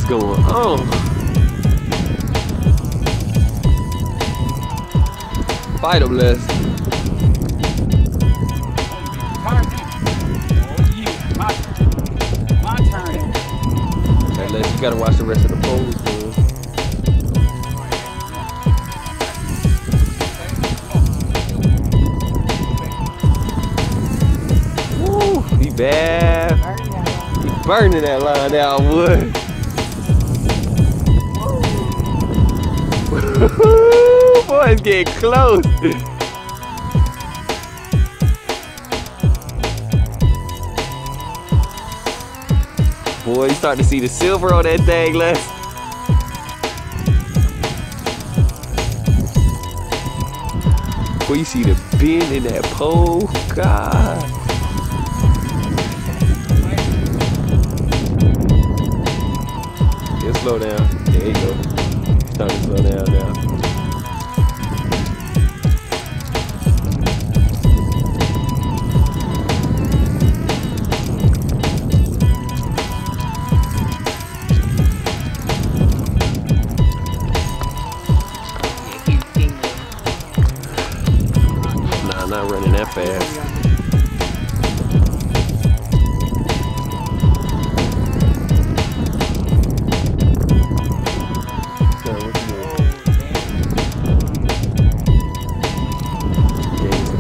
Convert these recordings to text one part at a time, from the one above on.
What's going on? Fight him, Les. My turn. Hey, Les, you gotta watch the rest of the pose, man. Woo, he bad. He burning that line out, wood. Boy, it's getting close. Boy, you start to see the silver on that thing, Les. Boy, you see the bend in that pole. God. It'll slow down. There you go. It's starting to slow down now. Nah, not running that fast.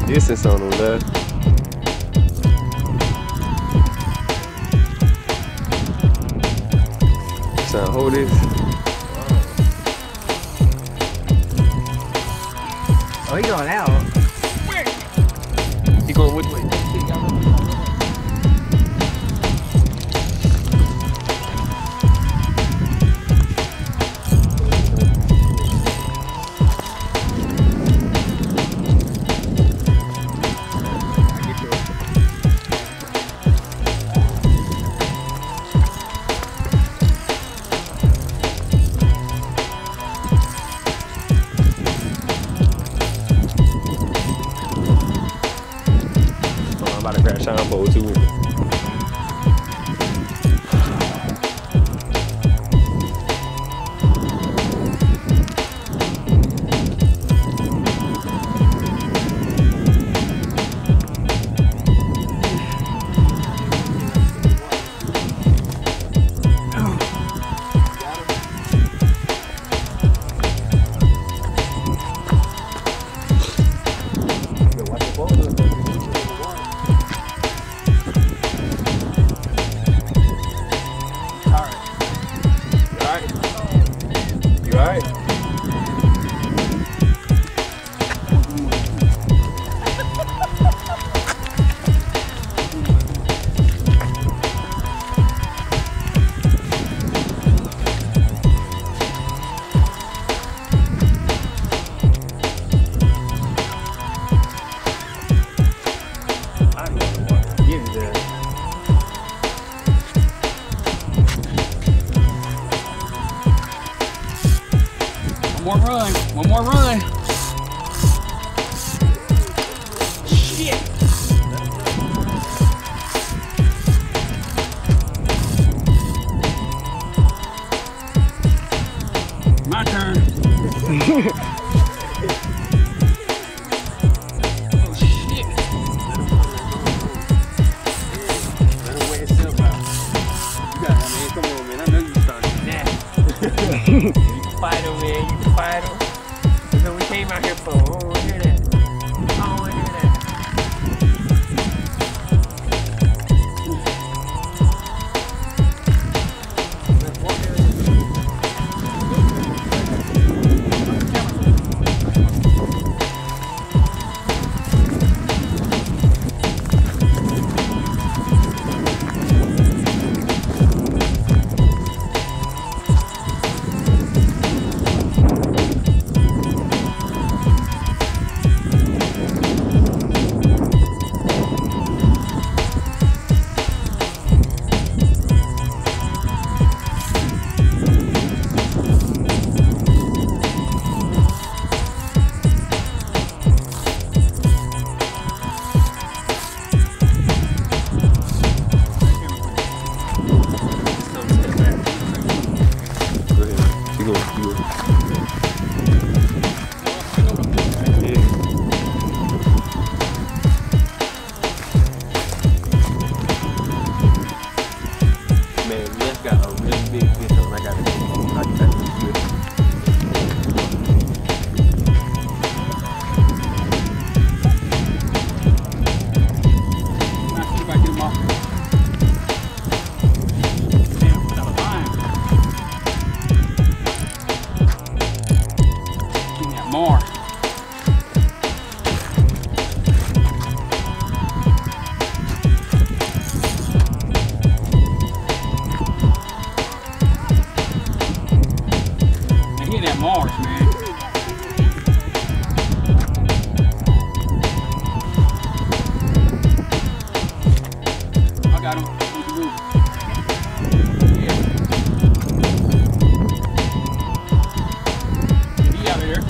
Distance on the left. So hold this. Oh, he going out. He going which way? I'm about to crash on pole too. You alright? One more run. One more run. Shit. My turn. Oh shit. Let him weigh himself out. You got it, man. Come on, man. I know you started now. You can fight him, man. You can fight him. That's what we came out here for. I don't want to hear that. I don't want to hear that. got him. He out of here.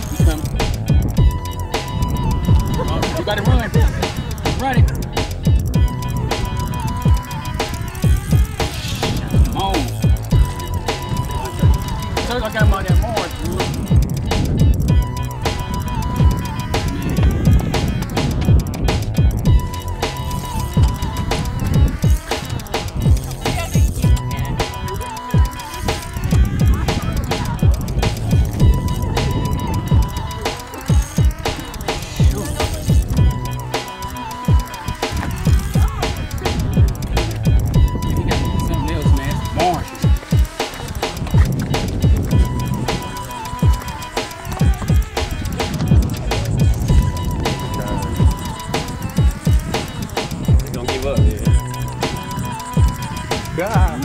He's coming. Oh, you got him running. He's running. Come on. So I got him on that mark, dude. God.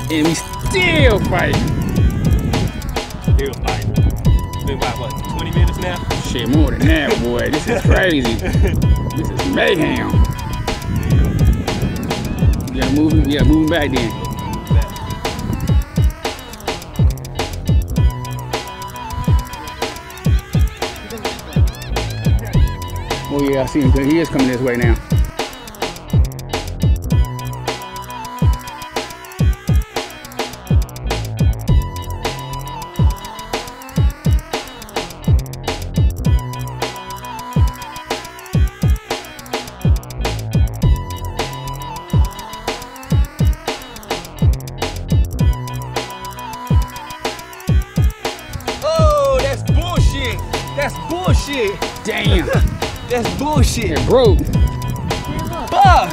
And we still fighting. Still fighting. It's been about what, 20 minutes now? Shit, more than that, boy. This is crazy. This is mayhem. You gotta move him? Yeah, move him back then. Oh yeah, I see him. He is coming this way now. Oh, that's bullshit. That's bullshit. Damn. That's bullshit. It broke. Fuck.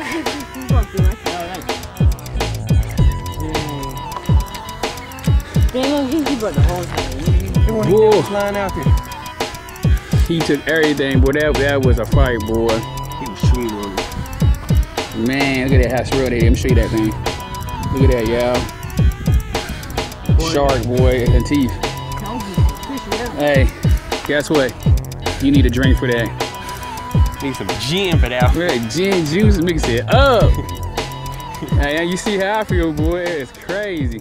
Damn, he brought the whole time. Whoa. Flying out there. He took everything, boy. That was a fight, boy. He was shooting on me. Man, look at that how real they. Let me show you that thing. Look at that, y'all. Shark, boy, and teeth. Hey, guess what? You need a drink for that. Need some gin for that. Right, gin juice, mix it up. Hey, you see how I feel, boy? It's crazy.